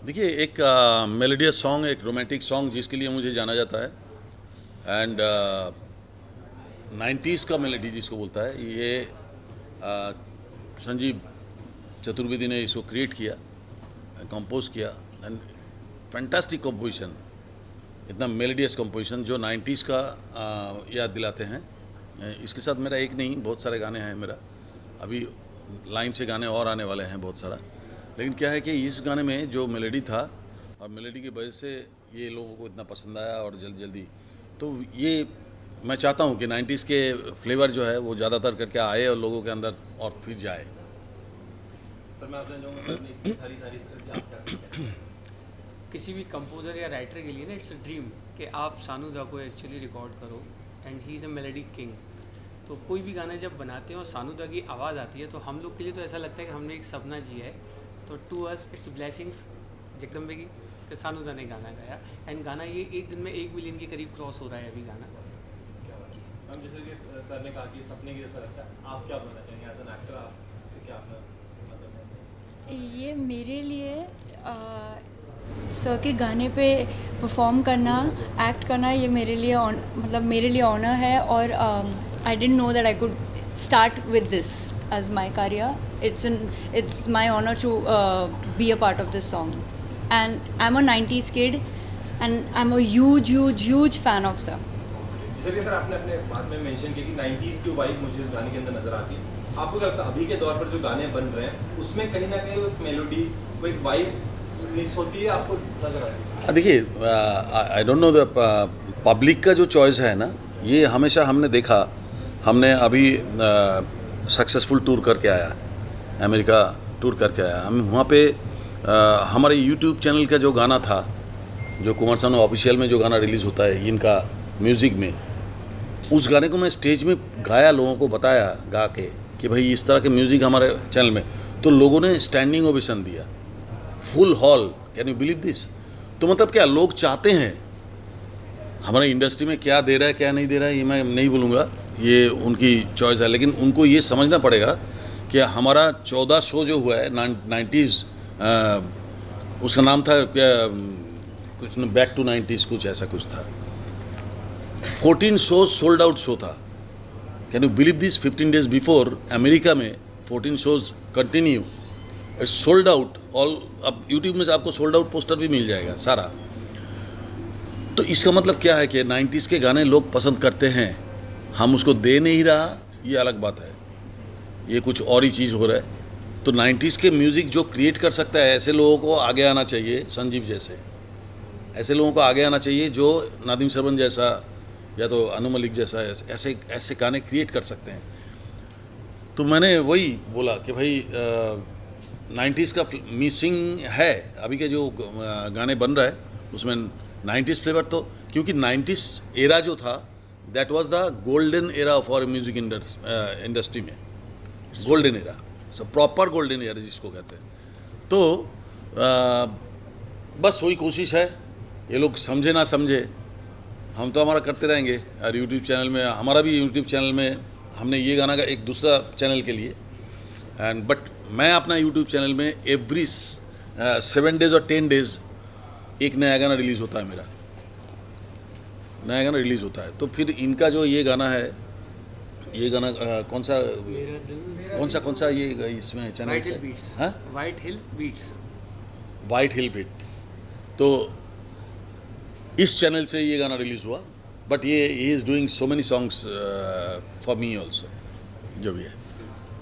देखिए, एक melodious song, एक रोमांटिक सॉन्ग जिसके लिए मुझे जाना जाता है, एंड 90s का मेलोडी जिसको बोलता है, ये आ, संजीव चतुर्वेदी ने इसको क्रिएट किया, कंपोज किया, एंड फैंटास्टिक कंपोजिशन, इतना मेलोडियस कंपोजिशन जो 90s का याद दिलाते हैं। इसके साथ मेरा एक नहीं, बहुत सारे गाने हैं मेरा, अभी लाइन से गाने और आने वाले हैं बहुत सारा। लेकिन क्या है कि इस गाने में जो मेलोडी था, और मेलोडी की वजह से ये लोगों को इतना पसंद आया, और जल्दी जल्दी तो ये मैं चाहता हूँ कि 90s के फ्लेवर जो है वो ज़्यादातर करके आए और लोगों के अंदर और फिर जाए। सर मैं आपसे जानूँगा, सर ने इतनी सारी तारीफ कर दी, आप क्या कहते हैं? किसी भी कंपोज़र या राइटर के लिए ना इट्स अ ड्रीम कि आप सानू दा को एक्चुअली रिकॉर्ड करो, and he is a melody king. तो कोई भी गाना जब बनाते हैं और सानू दा की आवाज़ आती है तो हम लोग के लिए तो ऐसा लगता है कि हमने एक सपना जिया है। तो to us it's blessings Jagdambe की कि सानू दा ने गाना गाया, एंड गाना ये एक दिन में 1 मिलियन के करीब क्रॉस हो रहा है अभी गाना। क्या बात है मैम, जैसे कि सर ने कहा कि सपने की जैसा लगता है, आप क्या बनना चाहेंगे एज एन एक्टर? आप इससे क्या अपना मतलब करना चाहेंगे? ये मेरे लिए सर के गाने पे परफॉर्म करना, एक्ट करना, ये मेरे लिए मतलब मेरे लिए ऑनर है। और I didn't know that I could start with this as my career. It's my honour to be a part of this song, and I am a 90s kid and I am a huge fan of sir. जैसे कि sir आपने अपने बात में mention किया कि 90s की vibe मुझे इस गाने के अंदर नजर आती है। आपको क्या लगता है अभी के दौर पर जो गाने बन रहे हैं उसमें कहीं ना कहीं वो एक मेलोडी, वो एक वाइब मिस होती है, आपको नजर आती है? देखिए, I don't know the public का जो चॉइस है ना, ये हमेशा हमने देखा। हमने अभी सक्सेसफुल टूर करके आया, अमेरिका टूर करके आया। हम वहाँ पे हमारे यूट्यूब चैनल का जो गाना था, जो कुमार सानू ऑफिशियल में जो गाना रिलीज़ होता है इनका म्यूज़िक में, उस गाने को मैं स्टेज में गाया, लोगों को बताया गा के कि भाई इस तरह के म्यूज़िक हमारे चैनल में, तो लोगों ने स्टैंडिंग ओवेशन दिया, full hall. Can you believe this? तो मतलब क्या लोग चाहते हैं, हमारे इंडस्ट्री में क्या दे रहा है क्या नहीं दे रहा है ये मैं नहीं बोलूँगा, ये उनकी चॉइस है। लेकिन उनको ये समझना पड़ेगा कि हमारा 14 शो जो हुआ है 90s, उसका नाम था क्या, कुछ बैक टू 90s, कुछ ऐसा कुछ था। 14 शोज सोल्ड आउट शो था। Can you believe this? 15 days before America में 14 shows continue, it's sold out all. अब यूट्यूब में से आपको सोल्ड आउट पोस्टर भी मिल जाएगा सारा। तो इसका मतलब क्या है कि 90s के गाने लोग पसंद करते हैं, हम उसको दे नहीं रहा, ये अलग बात है, ये कुछ और ही चीज़ हो रहा है। तो 90s के म्यूज़िक जो क्रिएट कर सकता है, ऐसे लोगों को आगे आना चाहिए, संजीव जैसे, ऐसे लोगों को आगे आना चाहिए जो नादिम सरवन जैसा या तो अनु मलिक जैसा ऐसे ऐसे गाने क्रिएट कर सकते हैं। तो मैंने वही बोला कि भाई 90s का मिसिंग है। अभी के जो गाने बन रहा है उसमें 90s फ्लेवर, तो क्योंकि 90s एरा जो था that was the golden era for music industry में, गोल्डन एरा, सब प्रॉपर गोल्डन एरा जिसको कहते हैं। तो बस वही कोशिश है, ये लोग समझे ना समझे, हम तो हमारा करते रहेंगे। और यूट्यूब चैनल में, हमारा भी यूट्यूब चैनल में हमने ये गाना का एक दूसरा चैनल के लिए, एंड बट मैं अपना यूट्यूब चैनल में एवरी 7 डेज़ और 10 डेज़ एक नया गाना रिलीज़ होता है, मेरा नया गाना रिलीज़ होता है। तो फिर इनका जो ये गाना है, ये गाना कौन सा ये इसमें चैनल वाइट से, हिल बीट्स। हाँ, White Hill Beats. White Hill Beat, तो इस चैनल से ये गाना रिलीज़ हुआ। बट ये he is doing so many songs for me also, जो भी है।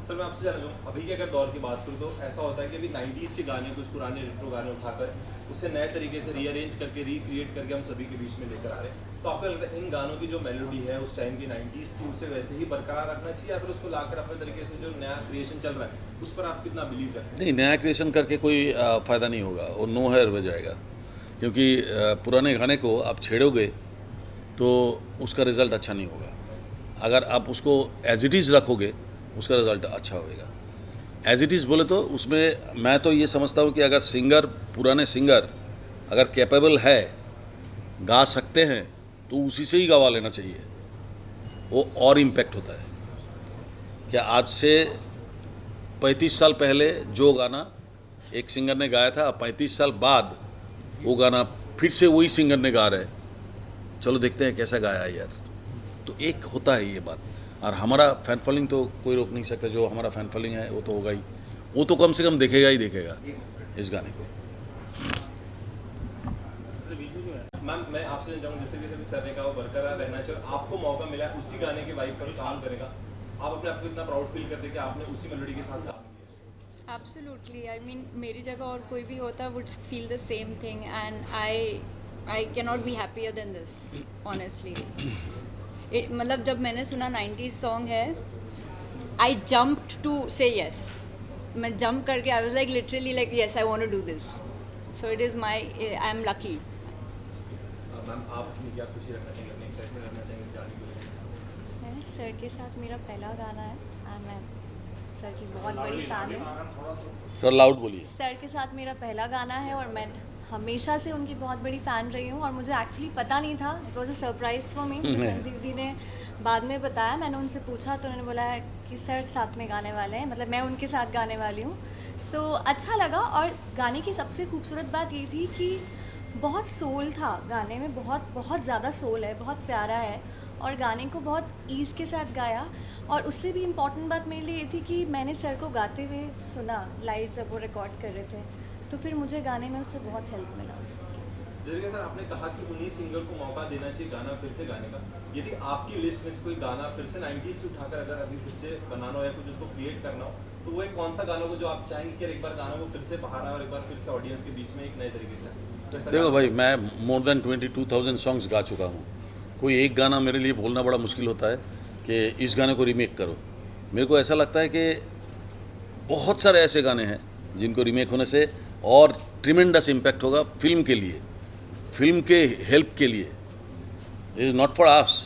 सर मैं आपसे जानना चाहूँ, अभी के अगर दौर की बात करूँ तो ऐसा होता है कि अभी 90s के गाने, कुछ पुराने रेट्रो गाने उठाकर उसे नए तरीके से रीअरेंज करके, रिक्रिएट करके हम सभी के बीच में लेकर आ रहे हैं। तो आपको लगता है इन गानों की जो मेलोडी है उस टाइम की 90s की, उसे वैसे ही बरकरार रखना चाहिए, या फिर उसको लाकर अपने तरीके से जो नया क्रिएशन चल रहा है उस पर आप कितना बिलीव रखते हैं? नहीं, नया क्रिएशन करके कोई फ़ायदा नहीं होगा, वो नो हेयर हो जाएगा। क्योंकि पुराने गाने को आप छेड़ोगे तो उसका रिज़ल्ट अच्छा नहीं होगा। अगर आप उसको एज इट इज़ रखोगे उसका रिज़ल्ट अच्छा होएगा। एज इट इज़ बोले तो उसमें मैं तो ये समझता हूँ कि अगर सिंगर, पुराने सिंगर अगर कैपेबल है, गा सकते हैं, तो उसी से ही गवा लेना चाहिए, वो और इम्पैक्ट होता है। क्या आज से 35 साल पहले जो गाना एक सिंगर ने गाया था, 35 साल बाद वो गाना फिर से वही सिंगर ने गा रहे, चलो देखते हैं कैसा गाया है यार। तो एक होता है ये बात, और हमारा फैन फॉलोइंग तो कोई रोक नहीं सकता, जो हमारा फैन फॉलोइंग है वो तो होगा ही, वो तो कम से कम देखेगा ही देखेगा इस गाने को। मैम मैं आपसे चाहूँगा, जिस तरीके से भी सर ने कहा वो बरकरार रहना चाहिए, और आपको मौका मिला है उसी गाने के वाइब पर काम करेगा, आप अपने आप को इतना प्राउड फील करते हैं कि आपने उसी मेलोडी के साथ काम किया? Absolutely. I mean, मेरी जगह और कोई भी होता would feel the same thing, and I cannot be happier than this, honestly. मतलब जब मैंने सुना 90s सॉन्ग है, I jumped to say yes. मैं jump करके I was like literally like yes, I want to do this. So it is my, I am lucky. Ma'am आप अपनी क्या खुशी रखना चाहेंगे, अपनी एक्साइटमेंट रखना चाहेंगे इस गाने को लेकर? मैं सर के साथ मेरा पहला गाना है एंड मैं सर की बहुत बड़ी फ़ैन हूँ। सर लाउड बोलिए। सर के साथ मेरा पहला गाना है और मैं हमेशा से उनकी बहुत बड़ी फ़ैन रही हूँ और मुझे एक्चुअली पता नहीं था, it was a surprise for me. Sanjeev ji ने बाद में बताया, मैंने उनसे पूछा तो उन्होंने बोला है कि सर साथ में गाने वाले हैं, मतलब मैं उनके साथ गाने वाली हूँ। सो अच्छा लगा, और गाने की सबसे खूबसूरत बात ये थी कि बहुत सोल था गाने में, बहुत ज़्यादा सोल है, बहुत प्यारा है, और गाने को बहुत ईज़ के साथ गाया। और उससे भी इम्पॉर्टेंट बात मेरे लिए ये थी कि मैंने सर को गाते हुए सुना लाइव जब वो रिकॉर्ड कर रहे थे, तो फिर मुझे गाने में उससे बहुत हेल्प मिला। जैसे सर आपने कहा कि उन्हीं सिंगर को मौका देना चाहिए गाना फिर से गाने का, यदि आपकी लिस्ट में से कोई गाना फिर से 90s से उठाकर अगर अभी फिर से बनाना हो या कुछ उसको क्रिएट करना हो, तो वो एक कौन सा गाना हो जो आप चाहेंगे कि एक बार गाना वो फिर से बाहर आए और एक बार फिर से ऑडियंस के बीच में एक नए तरीके से? देखो भाई, मैं मोर देन 22,000 सॉन्ग्स गा चुका हूँ। कोई एक गाना मेरे लिए बोलना बड़ा मुश्किल होता है कि इस गाने को रीमेक करो। मेरे को ऐसा लगता है कि बहुत सारे ऐसे गाने हैं जिनको रीमेक होने से और ट्रिमेंडस इम्पैक्ट होगा फिल्म के लिए, फिल्म के हेल्प के लिए। It is not for us,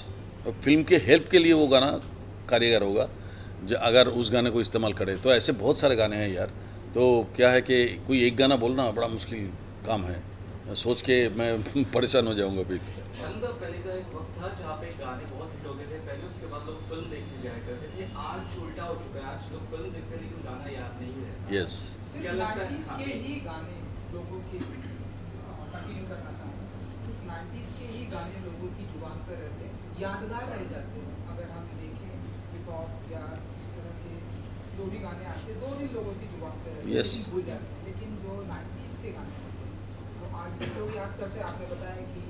film के हेल्प के लिए वो गाना कारीगर होगा जो अगर उस गाने को इस्तेमाल करे। तो ऐसे बहुत सारे गाने हैं यार। तो क्या है कि कोई एक गाना बोलना बड़ा मुश्किल काम है, सोच के मैं परेशान हो जाऊंगा फिर। चंद पहले का एक वक्त था जहाँ पे गाने बहुत हिट हो गए थे पहले, उसके बाद लोग फिल्म देखने जाया करते थे। आज उल्टा हो चुका है, आज लोग फिल्म देखते हैं लेकिन गाना याद नहीं रहता। यस, क्या लगता है? के ही गाने लोगों के कंटिन्यू करना चाहूँगा, सिर्फ 90s के ही गाने लोगों की जुबान पर रहते हैं, यादगार रह जाते हैं। अगर हम देखें हिप हॉप या इस तरह के जो भी गाने आते हैं 2 दिन लोगों की जुबान पर रहते हैं, Yes. लेकिन भूल जाते हैं। लेकिन जो 90s के गाने होते हैं तो आज भी लोग याद करते हैं। आपने बताया कि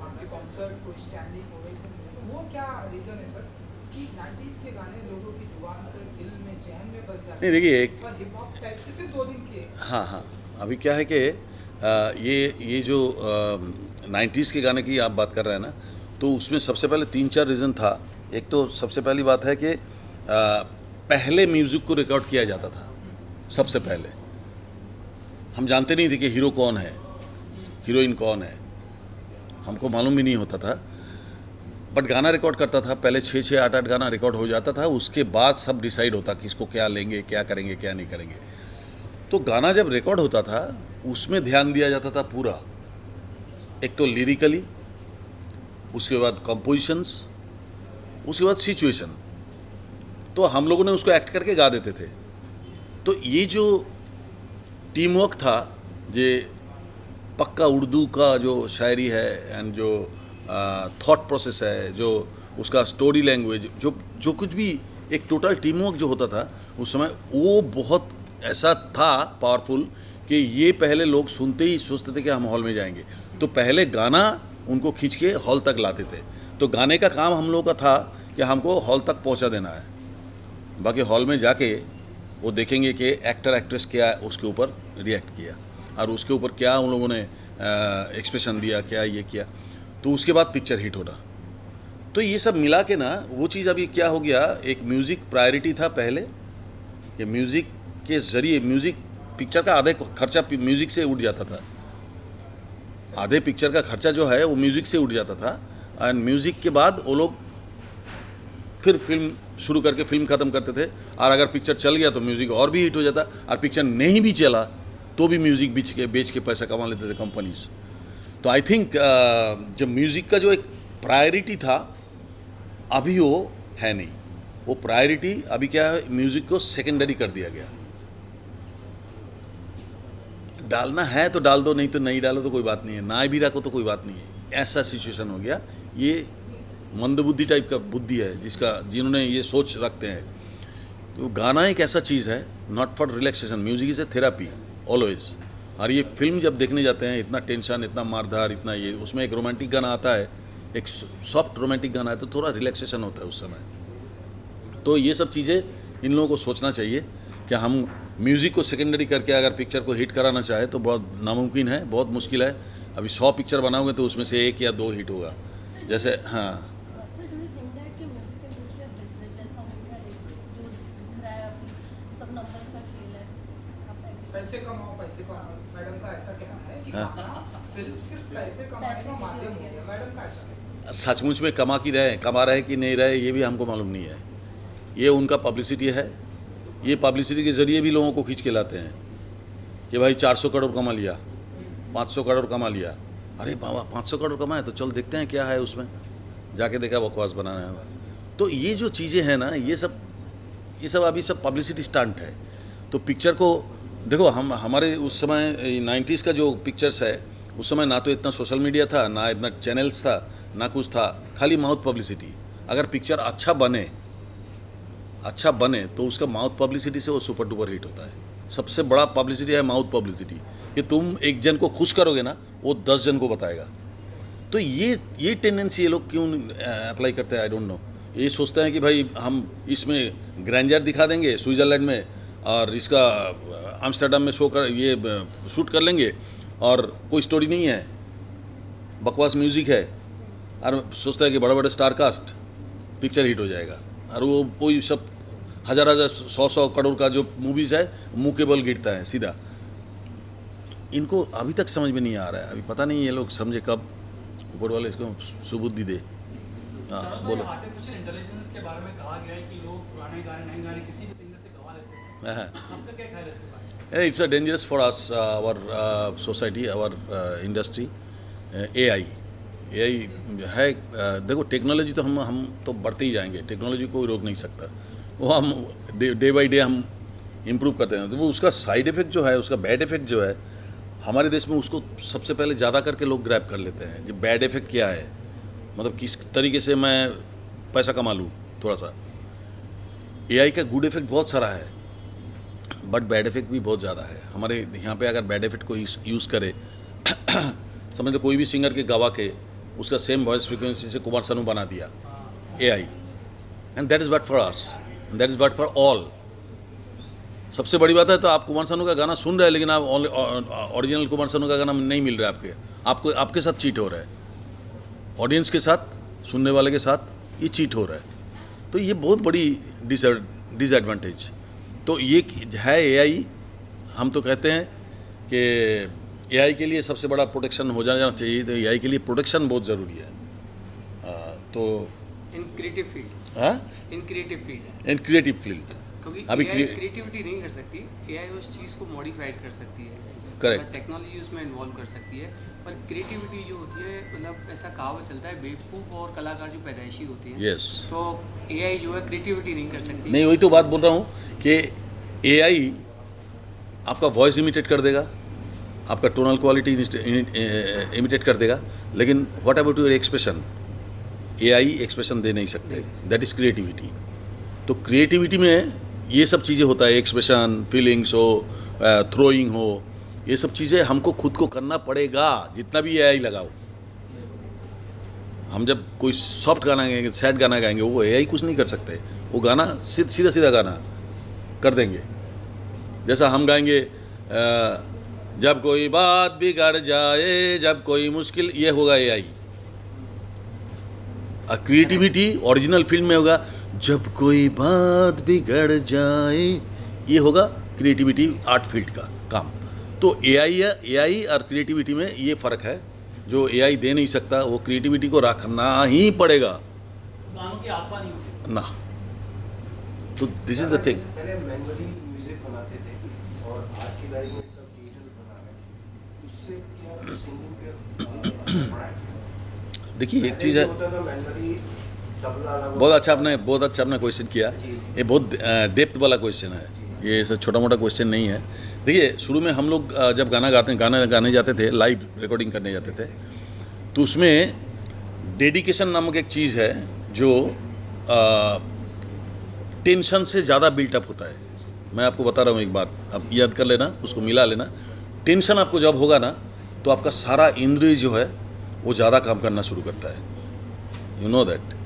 आपके कॉन्सर्ट को स्टैंडिंग ओवेशन मिले, तो वो क्या रीज़न है सर कि 90s के गाने लोगों की जुबान पर, दिल में, जहन में बस जाते नहीं देखिए एक, और हिप हॉप टाइप से सिर्फ 2 दिन के। हाँ हाँ, अभी क्या है कि ये जो 90s के गाने की आप बात कर रहे हैं ना, तो उसमें सबसे पहले 3-4 रीज़न था। एक तो सबसे पहली बात है कि पहले म्यूज़िक को रिकॉर्ड किया जाता था। सबसे पहले हम जानते नहीं थे कि हीरो कौन है, हीरोइन कौन है, हमको मालूम भी नहीं होता था। बट गाना रिकॉर्ड करता था पहले, 6-6, 8-8 गाना रिकॉर्ड हो जाता था। उसके बाद सब डिसाइड होता कि इसको क्या लेंगे, क्या करेंगे, क्या नहीं करेंगे। तो गाना जब रिकॉर्ड होता था उसमें ध्यान दिया जाता था पूरा, एक तो लिरिकली, उसके बाद कंपोजिशंस, उसके बाद सिचुएशन। तो हम लोगों ने उसको एक्ट करके गा देते थे। तो ये जो टीम वर्क था, ये पक्का उर्दू का जो शायरी है एंड जो थॉट प्रोसेस है, जो उसका स्टोरी लैंग्वेज, जो कुछ भी एक टोटल टीम वर्क जो होता था उस समय, वो बहुत ऐसा था पावरफुल कि ये पहले लोग सुनते ही सोचते थे कि हम हॉल में जाएंगे। तो पहले गाना उनको खींच के हॉल तक लाते थे। तो गाने का काम हम लोगों का था कि हमको हॉल तक पहुंचा देना है। बाकी हॉल में जाके वो देखेंगे कि एक्टर एक्ट्रेस क्या उसके ऊपर रिएक्ट किया और उसके ऊपर क्या उन लोगों ने एक्सप्रेशन दिया, क्या ये किया, तो उसके बाद पिक्चर हिट होना। तो ये सब मिला के ना वो चीज़ अभी क्या हो गया, एक म्यूज़िक प्रायोरिटी था पहले कि म्यूज़िक के ज़रिए, म्यूज़िक पिक्चर का आधे खर्चा म्यूज़िक से उठ जाता था, आधे पिक्चर का खर्चा जो है वो म्यूज़िक से उठ जाता था। एंड म्यूज़िक के बाद वो लोग फिर फिल्म शुरू करके फिल्म ख़त्म करते थे। और अगर पिक्चर चल गया तो म्यूज़िक और भी हिट हो जाता, और पिक्चर नहीं भी चला तो भी म्यूज़िक बेच के पैसा कमा लेते थे कंपनीज। तो आई थिंक जब म्यूज़िक का जो एक प्रायोरिटी था अभी वो है नहीं, वो प्रायोरिटी अभी क्या है, म्यूज़िक को सेकेंडरी कर दिया गया। डालना है तो डाल दो, नहीं तो नहीं डालो तो कोई बात नहीं है, ना भी रखो तो कोई बात नहीं है, ऐसा सिचुएशन हो गया। ये मंदबुद्धि टाइप का बुद्धि है जिन्होंने ये सोच रखते हैं। तो गाना एक ऐसा चीज़ है, not for relaxation, music is a therapy always. और ये फिल्म जब देखने जाते हैं, इतना टेंशन, इतना मारधार, इतना ये, उसमें एक रोमांटिक गाना आता है, एक सॉफ्ट रोमांटिक गाना है, तो थोड़ा रिलैक्सेशन होता है उस समय। तो ये सब चीज़ें इन लोगों को सोचना चाहिए कि हम म्यूज़िक को सेकेंडरी करके अगर पिक्चर को हिट कराना चाहे तो बहुत नामुमकिन है, बहुत मुश्किल है। अभी 100 पिक्चर बनाओगे तो उसमें से 1 या 2 हिट होगा। जैसे हाँ, sir, do you think that कि म्यूजिक इंडस्ट्री अब बिजनेस जैसा हो गया है, जो दिख रहा है अभी सब नंबर्स का खेल है? पैसे कमाओ, पैसे कमाओ, मैडम का ऐसा कहना है कि हाँ। गाना फिल्म सिर्फ पैसे कमाने का माध्यम हो गया, मैडम का ऐसा कहना है। सचमुच में कमा रहे कि नहीं रहे ये भी हमको मालूम नहीं है। ये उनका पब्लिसिटी है, ये पब्लिसिटी के ज़रिए भी लोगों को खींच के लाते हैं कि भाई 400 करोड़ कमा लिया, 500 करोड़ कमा लिया। अरे बाबा 500 करोड़ कमाए तो चल देखते हैं क्या है उसमें, जाके देखा बकवास बनाना है। तो ये जो चीज़ें हैं ना, ये सब अभी सब पब्लिसिटी स्टंट है। तो पिक्चर को देखो, हमारे उस समय 90s का जो पिक्चर्स है, उस समय ना तो इतना सोशल मीडिया था, ना इतना चैनल्स था, ना कुछ था, खाली माउथ पब्लिसिटी। अगर पिक्चर अच्छा बने तो उसका माउथ पब्लिसिटी से वो सुपर डुपर हिट होता है। सबसे बड़ा पब्लिसिटी है माउथ पब्लिसिटी, कि तुम एक जन को खुश करोगे ना, वो 10 जन को बताएगा। तो ये टेंडेंसी ये लोग क्यों अप्लाई करते हैं, आई डोंट नो। ये सोचते हैं कि भाई हम इसमें ग्रैंडर दिखा देंगे स्विट्ज़रलैंड में, और इसका आम्स्टरडम में शूट कर लेंगे, और कोई स्टोरी नहीं है, बकवास म्यूज़िक है, और सोचता है कि बड़े बड़े स्टार कास्ट, पिक्चर हिट हो जाएगा। और वो कोई सब 1000 100 करोड़ का जो मूवीज़ है, मुँह के बल गिरता है सीधा। इनको अभी तक समझ में नहीं आ रहा है। अभी पता नहीं ये लोग समझे कब, ऊपर वाले इसको सुबुद्धि दे। हाँ बोलो। आर्टिफिशियल इंटेलिजेंस के बारे में कहा गया है कि लोग पुराने गाने नए गाने किसी भी सिंगर से गवा लेते हैं, आपका क्या ख्याल है इसके बारे में? It's a dangerous for us, our society, our industry. AI है, देखो टेक्नोलॉजी तो हम तो बढ़ते ही जाएंगे, टेक्नोलॉजी कोई रोक नहीं सकता। वो हम डे बाई डे हम इम्प्रूव करते हैं। तो वो उसका साइड इफ़ेक्ट जो है, उसका बैड इफ़ेक्ट जो है, हमारे देश में उसको सबसे पहले ज़्यादा करके लोग ग्रैब कर लेते हैं। जो बैड इफ़ेक्ट क्या है, मतलब किस तरीके से मैं पैसा कमा लूँ थोड़ा सा। AI का गुड इफ़ेक्ट बहुत सारा है, बट बैड इफ़ेक्ट भी बहुत ज़्यादा है। हमारे यहाँ पे अगर बैड इफ़ेक्ट को यूज़ करे, समझ लो कोई भी सिंगर के गवा के उसका सेम वॉइस फ्रिक्वेंसी से कुमार सानू बना दिया AI, and that is bad for us, that is bad for all. सबसे बड़ी बात है, तो आप कुमार सानू का गाना सुन रहे हैं, लेकिन आप ओरिजिनल कुमार सानू का गाना नहीं मिल रहा है आपके साथ चीट हो रहा है, ऑडियंस के साथ, सुनने वाले के साथ ये चीट हो रहा है। तो ये बहुत बड़ी डिसएडवांटेज तो ये है AI। हम तो कहते हैं कि AI के लिए सबसे बड़ा प्रोटेक्शन हो जाना चाहिए, तो AI के लिए प्रोटेक्शन बहुत ज़रूरी है। तो इन क्रिएटिव फील्ड, हाँ, in creative field, in creative field, क्योंकि अभी AI क्रिएटिविटी नहीं कर सकती, AI उस चीज़ को मॉडिफाइड कर सकती है, Correct. टेक्नोलॉजी उसमें इन्वॉल्व कर सकती है। पर क्रिएटिविटी जो होती है, मतलब ऐसा कहावत चलता है, बेवकूफ़ और कलाकार जो पैदाइशी होती है, यस। तो AI जो है क्रिएटिविटी नहीं कर सकती। नहीं, वही तो बात बोल रहा हूँ कि AI आपका वॉइस इमिटेट कर देगा, आपका टोनल क्वालिटी इमिटेट कर देगा, लेकिन what about your expression? AI expression दे नहीं सकते, दैट इज़ क्रिएटिविटी। तो क्रिएटिविटी में ये सब चीज़ें होता है, एक्सप्रेशन, फीलिंग्स हो, थ्रोइंग हो, ये सब चीज़ें हमको खुद को करना पड़ेगा, जितना भी AI लगाओ। हम जब कोई सॉफ्ट गाना गाएंगे, सैड गाना गाएंगे, वो AI कुछ नहीं कर सकते। वो गाना सीधा सीधा गाना कर देंगे। जैसा हम गाएंगे जब कोई बात बिगड़ जाए, जब कोई मुश्किल, ये होगा AI। क्रिएटिविटी ओरिजिनल फिल्म में होगा जब कोई बात बिगड़ जाए, ये होगा क्रिएटिविटी आर्ट फील्ड का काम। तो AI और क्रिएटिविटी में ये फ़र्क है, जो AI दे नहीं सकता वो क्रिएटिविटी को रखना ही पड़ेगा। गानों की आत्मा नहीं होती ना, तो दिस इज द थिंग। पहले मैनुअली म्यूजिक बनाते थे और आज की तारीख में सब डिजिटल बना रहे हैं, उससे क्या सिंगिंग पे असर पड़ा है? देखिए एक चीज़ है, मैनुअली तबला बहुत अच्छा आपने क्वेश्चन किया। ये बहुत डेप्थ वाला क्वेश्चन है, ये सब छोटा मोटा क्वेश्चन नहीं है। देखिए शुरू में हम लोग जब गाना गाने जाते थे, लाइव रिकॉर्डिंग करने जाते थे, तो उसमें डेडिकेशन नामक एक चीज़ है जो टेंशन से ज़्यादा बिल्टअप होता है। मैं आपको बता रहा हूँ एक बात, आप याद कर लेना, उसको मिला लेना। टेंशन आपको जब होगा ना तो आपका सारा इंद्रिय जो है वो ज़्यादा काम करना शुरू करता है, यू नो दैट।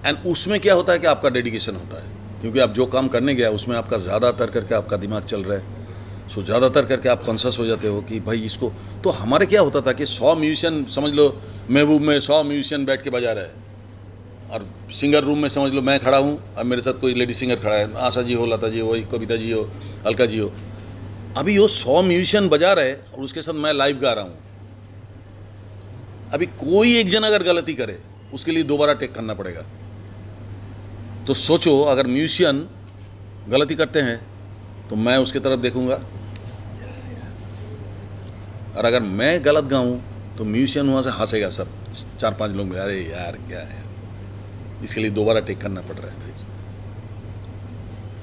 एंड उसमें क्या होता है कि आपका डेडिकेशन होता है, क्योंकि आप जो काम करने गया उसमें आपका ज़्यादातर करके आपका दिमाग चल रहा है। सो ज़्यादातर करके आप कॉन्शियस हो जाते हो कि भाई इसको। तो हमारे क्या होता था कि 100 म्यूजिशियन समझ लो, महबूब में 100 म्यूजिशियन बैठ के बजा रहे हैं, और सिंगर रूम में समझ लो मैं खड़ा हूँ, अब मेरे साथ कोई लेडी सिंगर खड़ा है, आशा जी हो, लता जी हो, कविता जी हो, अलका जी हो। अभी वो 100 म्यूजिशियन बजा रहे और उसके साथ मैं लाइव गा रहा हूँ। अभी कोई एक जन अगर गलती करे उसके लिए दोबारा टेक करना पड़ेगा। तो सोचो अगर म्यूजिशियन गलती करते हैं तो मैं उसके तरफ देखूंगा, और अगर मैं गलत गाऊं तो म्यूजिशियन वहाँ से हंसेगा, सब 4-5 लोग, अरे यार क्या है, इसके लिए दोबारा टेक करना पड़ रहा है फिर।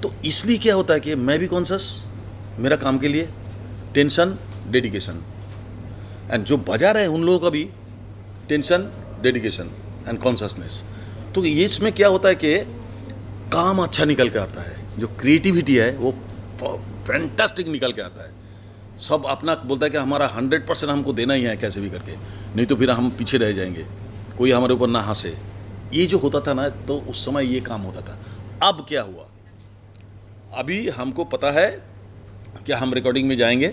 तो इसलिए क्या होता है कि मैं भी कॉन्शियस, मेरा काम के लिए टेंशन, डेडिकेशन, एंड जो बजा रहे हैं उन लोगों का भी टेंशन, डेडिकेशन एंड कॉन्शियसनेस। तो ये इसमें क्या होता है कि काम अच्छा निकल के आता है, जो क्रिएटिविटी है वो फैंटास्टिक निकल के आता है। सब अपना बोलता है कि हमारा 100% हमको देना ही है कैसे भी करके, नहीं तो फिर हम पीछे रह जाएंगे, कोई हमारे ऊपर ना हंसे। ये जो होता था ना, तो उस समय ये काम होता था। अब क्या हुआ, अभी हमको पता है कि हम रिकॉर्डिंग में जाएंगे,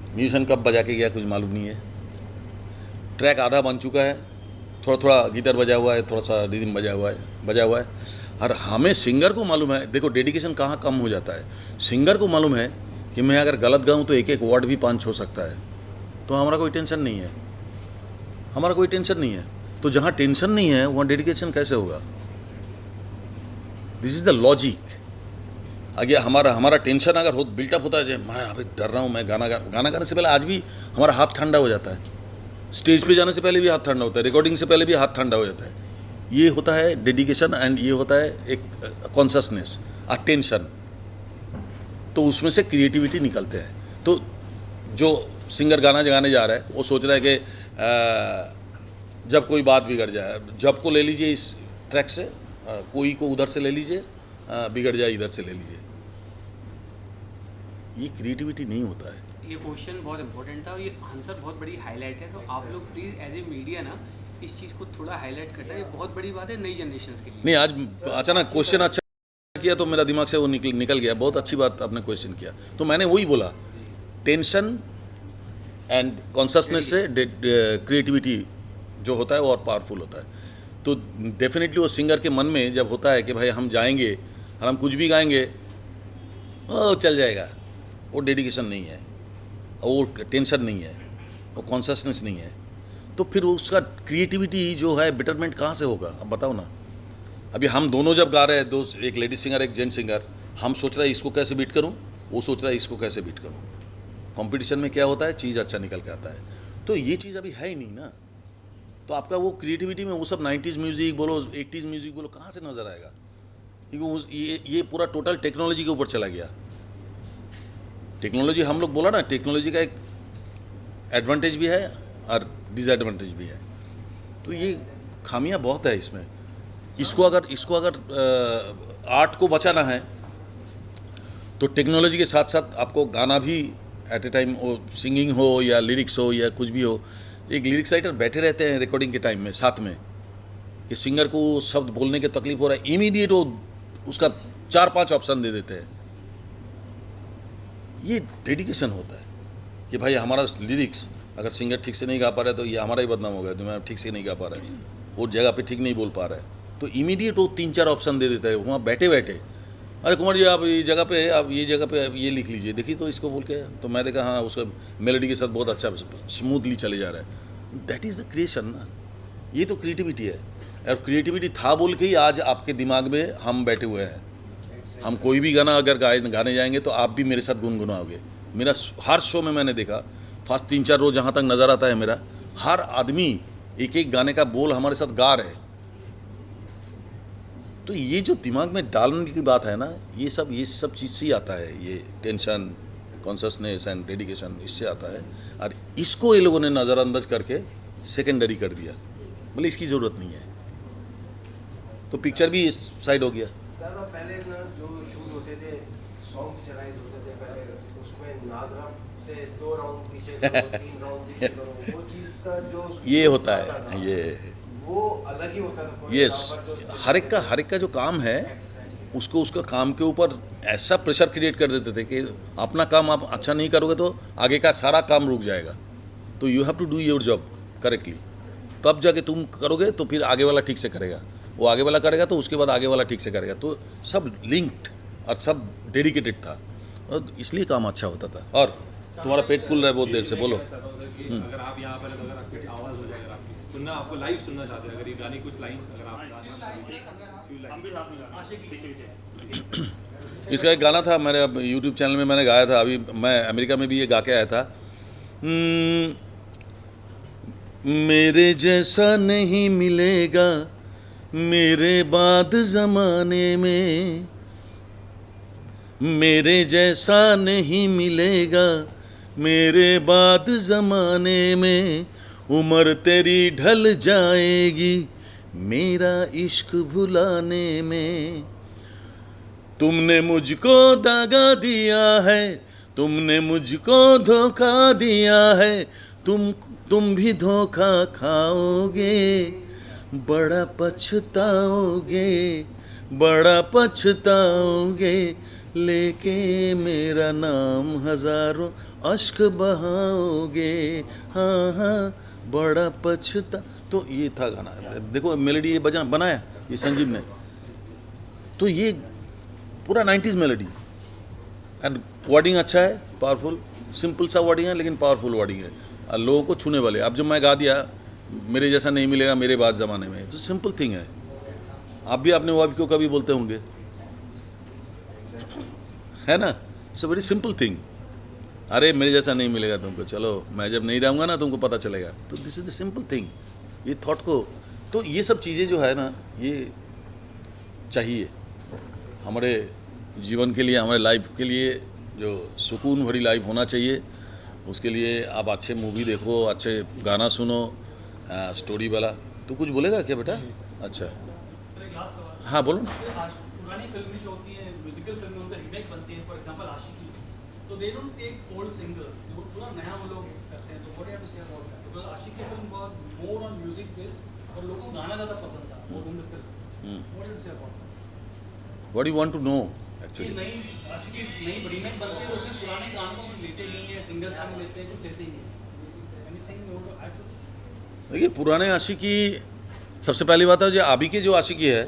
म्यूजिशियन कब बजा के गया कुछ मालूम नहीं है, ट्रैक आधा बन चुका है, थोड़ा थोड़ा गिटार बजा हुआ है, थोड़ा सा रिदम बजा हुआ है, और हमें सिंगर को मालूम है। देखो डेडिकेशन कहाँ कम हो जाता है, सिंगर को मालूम है कि मैं अगर गलत गाऊँ तो एक एक वर्ड भी पंच हो सकता है, तो हमारा कोई टेंशन नहीं है, हमारा कोई टेंशन नहीं है। तो जहाँ टेंशन नहीं है वहाँ डेडिकेशन कैसे होगा? This is the logic. आगे हमारा टेंशन अगर हो बिल्टअप होता है, मैं अभी डर रहा हूँ, मैं गाना गाने से पहले आज भी हमारा हाथ ठंडा हो जाता है, स्टेज पे जाने से पहले भी हाथ ठंडा होता है, रिकॉर्डिंग से पहले भी हाथ ठंडा हो जाता है। ये होता है डेडिकेशन, एंड ये होता है एक कॉन्शियसनेस, अटेंशन। तो उसमें से क्रिएटिविटी निकलते हैं। तो जो सिंगर गाना गाने जा रहा है वो सोच रहा है कि जब कोई बात बिगड़ जाए, जब को ले लीजिए इस ट्रैक से, कोई को उधर से ले लीजिए, बिगड़ जाए इधर से ले लीजिए। ये क्रिएटिविटी नहीं होता है। ये क्वेश्चन बहुत इंपॉर्टेंट था और ये आंसर बहुत बड़ी हाईलाइट है। तो आप लोग प्लीज़ एज ए मीडिया ना इस चीज़ को थोड़ा हाईलाइट करना, ये बहुत बड़ी बात है नई जनरेशन के लिए। नहीं, आज अचानक क्वेश्चन अच्छा किया तो मेरा दिमाग से वो निकल गया। बहुत अच्छी बात आपने क्वेश्चन किया। तो मैंने वही बोला, टेंशन एंड कॉन्शियसनेस से क्रिएटिविटी जो होता है वो और पावरफुल होता है। तो डेफिनेटली वो सिंगर के मन में जब होता है कि भाई हम जाएंगे और हम कुछ भी गाएंगे, वो चल जाएगा, वो डेडिकेशन नहीं है, वो टेंशन नहीं है, वो कॉन्शियसनेस नहीं है, तो फिर उसका क्रिएटिविटी जो है बेटरमेंट कहाँ से होगा? अब बताओ ना। अभी हम दोनों जब गा रहे हैं, दो, एक लेडी सिंगर एक जेंट सिंगर, हम सोच रहे हैं इसको कैसे बीट करूं, वो सोच रहा है इसको कैसे बीट करूं। कंपटीशन में क्या होता है, चीज़ अच्छा निकल के आता है। तो ये चीज़ अभी है ही नहीं ना, तो आपका वो क्रिएटिविटी में वो सब 90s म्यूज़िक बोलो, 80s म्यूज़िक बोलो, कहाँ से नज़र आएगा? क्योंकि ये पूरा टोटल टेक्नोलॉजी के ऊपर चला गया। टेक्नोलॉजी, हम लोग बोला ना, टेक्नोलॉजी का एक एडवांटेज भी है और डिसएडवांटेज भी है। तो ये खामियां बहुत है इसमें। इसको अगर आर्ट को बचाना है तो टेक्नोलॉजी के साथ साथ आपको गाना भी एट ए टाइम, वो सिंगिंग हो या लिरिक्स हो या कुछ भी हो, एक लिरिक्स राइटर बैठे रहते हैं रिकॉर्डिंग के टाइम में साथ में, कि सिंगर को शब्द बोलने की तकलीफ हो रहा है, इमीडिएट वो उसका 4-5 ऑप्शन दे देते हैं। ये डेडिकेशन होता है कि भाई हमारा लिरिक्स अगर सिंगर ठीक से नहीं गा पा रहा है तो ये हमारा ही बदनाम हो गया, तो मैं ठीक से नहीं गा पा रहा है, वो जगह पे ठीक नहीं बोल पा रहा है, तो इमीडिएट वो 3-4 ऑप्शन दे देता है वहाँ बैठे बैठे। अरे कुमार जी आप ये जगह पे आप ये लिख लीजिए, देखिए तो इसको बोल के, तो मैं देखा हाँ उसका मेलोडी के साथ बहुत अच्छा स्मूथली चले जा रहा है। दैट इज़ द क्रिएशन ना, ये तो क्रिएटिविटी है। और क्रिएटिविटी था बोल के ही आज आपके दिमाग में हम बैठे हुए हैं। हम कोई भी गाना अगर गाने जाएंगे तो आप भी मेरे साथ गुनगुनाओगे। मेरा हर शो में मैंने देखा, फर्स्ट 3-4 रोज जहाँ तक नज़र आता है मेरा, हर आदमी एक एक गाने का बोल हमारे साथ गा रहे। तो ये जो दिमाग में डालने की बात है ना, ये सब चीज़ से ही आता है, ये टेंशन, कॉन्शसनेस एंड डेडिकेशन, इससे आता है। और इसको ये लोगों ने नज़रअंदाज करके सेकेंडरी कर दिया, बोले इसकी ज़रूरत नहीं है, तो पिक्चर भी इस साइड हो गया। दादा पहले ना जो शूट होते थे, सॉन्ग पिक्चराइज होते थे पहले, उसमें नादरा से 2 राउंड पीछे करो, 3 राउंड पीछे करो, वो चीज़ का जो ये होता है, ये वो अलग ही होता था। यस, हर एक का जो काम है उसको उसका काम के ऊपर ऐसा प्रेशर क्रिएट कर देते थे कि अपना काम आप अच्छा नहीं करोगे तो आगे का सारा काम रुक जाएगा, तो you have to do your job correctly, तब जाके तुम करोगे तो फिर आगे वाला ठीक से करेगा, वो आगे वाला करेगा तो उसके बाद आगे वाला ठीक से करेगा, तो सब लिंक्ड और सब डेडिकेटेड था, और इसलिए काम अच्छा होता था। और तुम्हारा पेट फूल रहा है बहुत देर से, बोलो। अगर आप यहाँ पर हैं तो अगर आपकी आवाज़ हो जाएगा, आपकी सुनना, आपको लाइव सुनना चाहते हैं, अगर ये गाने कुछ लाइन अगर आप इसका एक गाना था मेरे यूट्यूब चैनल में, मैंने गाया था, अभी मैं अमेरिका में भी ये गा के आया था। मेरे जैसा नहीं मिलेगा मेरे बाद ज़माने में, मेरे जैसा नहीं मिलेगा मेरे बाद ज़माने में, उम्र तेरी ढल जाएगी मेरा इश्क भुलाने में। तुमने मुझको दागा दिया है, तुमने मुझको धोखा दिया है, तुम भी धोखा खाओगे, बड़ा पछताओगे, बड़ा पछताओगे, लेके मेरा नाम हजारों अश्क बहाओगे, हाँ हाँ बड़ा पछता। तो ये था गाना, देखो मेलोडी ये बनाया ये संजीव ने, तो ये पूरा 90s मेलोडी एंड वर्डिंग अच्छा है, पावरफुल, सिंपल सा वर्डिंग है लेकिन पावरफुल वर्डिंग है और लोगों को छूने वाले। अब जब मैं गा दिया मेरे जैसा नहीं मिलेगा मेरे बाद ज़माने में, तो सिंपल थिंग है। आप भी अपने वाइफ को कभी बोलते होंगे, है ना, it's a very simple thing. अरे मेरे जैसा नहीं मिलेगा तुमको, चलो मैं जब नहीं रहूँगा ना तुमको पता चलेगा, तो this is the simple thing, ये थॉट को। तो ये सब चीज़ें जो है ना, ये चाहिए हमारे जीवन के लिए, हमारे लाइफ के लिए, जो सुकून भरी लाइफ होना चाहिए, उसके लिए आप अच्छे मूवी देखो, अच्छे गाना सुनो, स्टोरी वाला। तो कुछ बोलेगा क्या बेटा? अच्छा हाँ बोलो। पुरानी फिल्में जो होती हैं, म्यूजिकल फिल्में, उनका रीमेक बनती है, फॉर एग्जांपल आशिकी, तो they don't take old singer, वो पूरा नया वो लोग करते हैं। तो what do you have to say about that? Because Aashiqui film was more on music based और लोगों को गाना ज़्यादा पसंद था वो उन film. What do you say about that? What you want to know कि एक्चुअली? नई आशिकी नई रीमेक बनती है, उसमें पुराने गानों को लेते नहीं है, सिंगर्स का नहीं लेते हैं, कुछ लेते ही नहीं। Anything you want to add to this? देखिए पुराने आशिकी, सबसे पहली बात है जो अभी के जो आशिकी है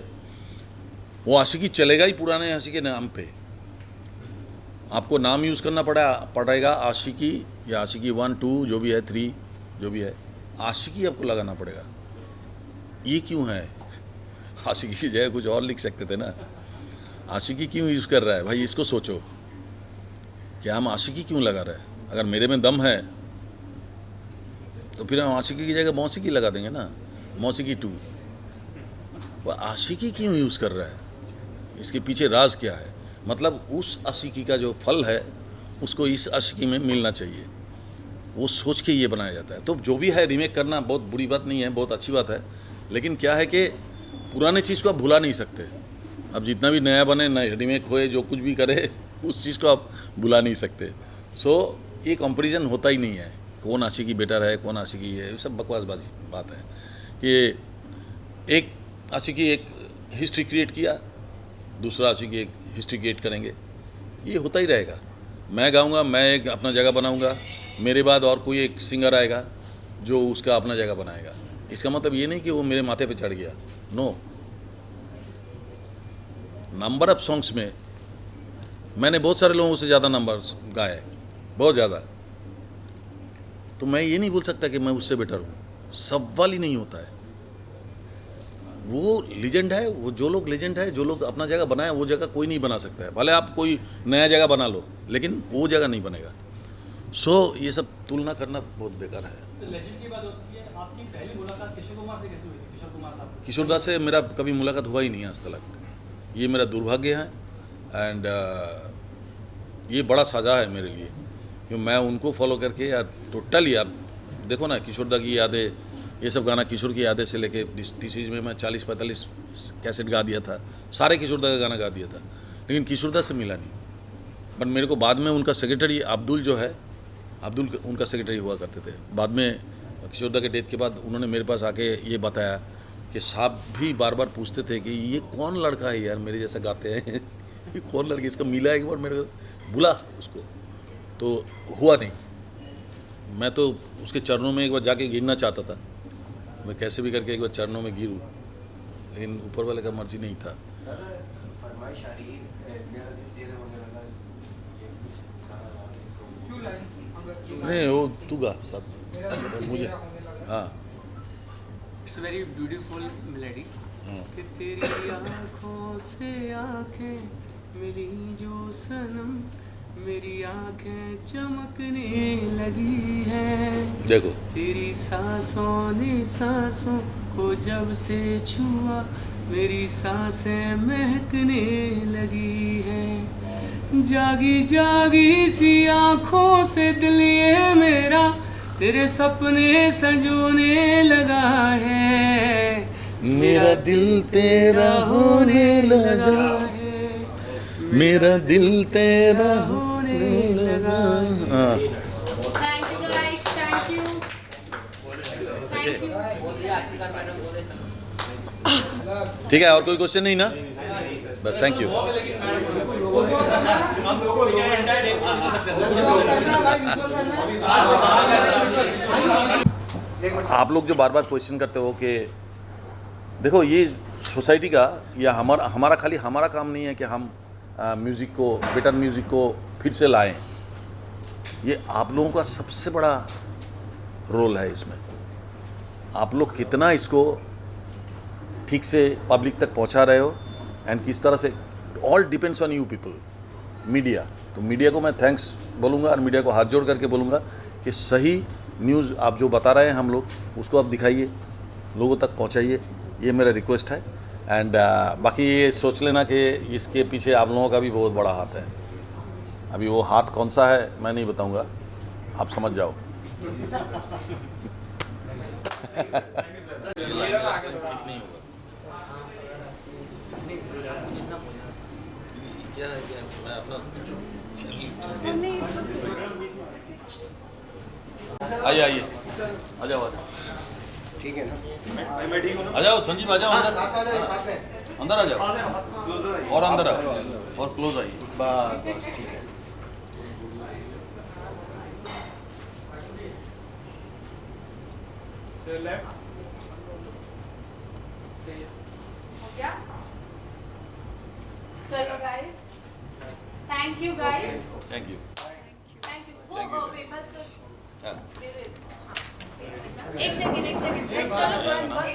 वो आशिकी चलेगा ही पुराने आशिकी के नाम पे। आपको नाम यूज़ करना पड़ेगा आशिकी, या आशिकी 1 2 जो भी है, 3 जो भी है, आशिकी आपको लगाना पड़ेगा। ये क्यों है? आशिकी की जगह कुछ और लिख सकते थे ना। आशिकी क्यों यूज़ कर रहा है भाई, इसको सोचो कि हम आशिकी क्यों लगा रहे हैं। अगर मेरे में दम है तो फिर हम आशिकी की जगह मौसीकी लगा देंगे ना, मौसीकी 2। वो आशिकी क्यों यूज़ कर रहा है, इसके पीछे राज क्या है? मतलब उस आशिकी का जो फल है उसको इस आशिकी में मिलना चाहिए, वो सोच के ये बनाया जाता है। तो जो भी है रीमेक करना बहुत बुरी बात नहीं है, बहुत अच्छी बात है, लेकिन क्या है कि पुराने चीज़ को आप भुला नहीं सकते। अब जितना भी नया बने, नया रीमेक होए, जो कुछ भी करे, उस चीज़ को आप भुला नहीं सकते। सो ये कंपैरिजन होता ही नहीं है, कौन आशिकी बेटर है, कौन आशिकी है, ये सब बकवासबाजी बात है। कि एक आशिकी एक हिस्ट्री क्रिएट किया, दूसरा आशिकी एक हिस्ट्री क्रिएट करेंगे, ये होता ही रहेगा। मैं गाऊंगा, मैं एक अपना जगह बनाऊंगा, मेरे बाद और कोई एक सिंगर आएगा जो उसका अपना जगह बनाएगा। इसका मतलब ये नहीं कि वो मेरे माथे पे चढ़ गया, नो। नंबर ऑफ सॉन्ग्स में मैंने बहुत सारे लोगों से ज़्यादा नंबर गाए, बहुत ज़्यादा, तो मैं ये नहीं बोल सकता कि मैं उससे बेटर हूँ। सवाल ही नहीं होता है। वो लीजेंड है, वो जो लोग लीजेंड है, जो लोग अपना जगह बनाए, वो जगह कोई नहीं बना सकता है। भले आप कोई नया जगह बना लो, लेकिन वो जगह नहीं बनेगा। सो ये सब तुलना करना बहुत बेकार है। तो लेजेंड की बात होती है, आपकी पहली मुलाकात किशोर कुमार से कैसे हुई थी? किशोर कुमार साहब, किशोर दा से मेरा कभी मुलाकात हुआ ही नहीं आज तक। ये मेरा दुर्भाग्य है एंड ये बड़ा सज़ा है मेरे लिए, क्योंकि मैं उनको फॉलो करके यार टोटली, आप देखो ना किशोर दा की यादें, ये सब गाना किशोर की यादें से लेके टीसीज में मैं 40-45 कैसेट गा दिया था, सारे किशोर दा का गाना गा दिया था, लेकिन किशोर दा से मिला नहीं। बट मेरे को बाद में उनका सेक्रेटरी अब्दुल जो है, अब्दुल उनका सेक्रेटरी हुआ करते थे। बाद में किशोर दा के डेथ के बाद उन्होंने मेरे पास आके ये बताया कि साहब भी बार बार पूछते थे कि ये कौन लड़का है यार मेरे जैसा गाते हैं ये कौन लड़की, इसका मिला एक बार मेरे को, बुला उसको, तो हुआ नहीं। मैं तो उसके चरणों में एक बार जाके गिरना चाहता था, मैं कैसे भी करके एक बार चरणों में गिरूँ, लेकिन ऊपर वाले का मर्जी नहीं था। फरमाइश आ रही है मेरा दिल तेरे वगैरह का ये कुछ सारा फ्यू लाइंस अगर नहीं वो तू गा साथ मेरा दिल मुझे, तेरा होने लगा। हाँ इट्स वेरी ब्यूटीफुल मेलेडी कि तेरी आँखों से आँखें मिली जो सनम, मेरी आँखें चमकने लगी है। देखो तेरी सांसों ने सांसों को जब से छुआ, मेरी सांसें महकने लगी है। जागी जागी सी आँखों से दिल ये मेरा तेरे सपने सजोने लगा है। मेरा दिल तेरा होने लगा है, मेरा दिल तेरा होने लगा है। हाँ Thank you guys, thank you. Thank you. ठीक है, और कोई क्वेश्चन नहीं ना, बस थैंक यू। हम लोगों को लेकर एंटायर डे खा नहीं सकते आप लोग जो बार बार क्वेश्चन करते हो कि देखो ये सोसाइटी का या हमारा खाली हमारा काम नहीं है कि हम म्यूज़िक को, बेटर म्यूज़िक को फिर से लाएं, ये आप लोगों का सबसे बड़ा रोल है इसमें। आप लोग कितना इसको ठीक से पब्लिक तक पहुंचा रहे हो एंड किस तरह से, all depends on you people, media. तो मीडिया को मैं थैंक्स बोलूँगा और मीडिया को हाथ जोड़ करके बोलूँगा कि सही न्यूज़ आप जो बता रहे हैं हम लोग, उसको आप दिखाइए, लोगों तक पहुंचाइए, ये मेरा रिक्वेस्ट है। एंड बाकी ये सोच लेना कि इसके पीछे आप लोगों का भी बहुत बड़ा हाथ है। अभी वो हाथ कौन सा है मैं नहीं बताऊंगा, आप समझ जाओ। क्या है क्या मैं अपना आइए आइए आ जाओ ठीक है ना। आ जाओ संजीव, आ जाओ अंदर आ जाओ और अंदर आओ और क्लोज आइए। बस ठीक है। Chalo guys. Thank you guys. Thank you. Thank you. वो बस हाँ। एक सेकंड चलो बस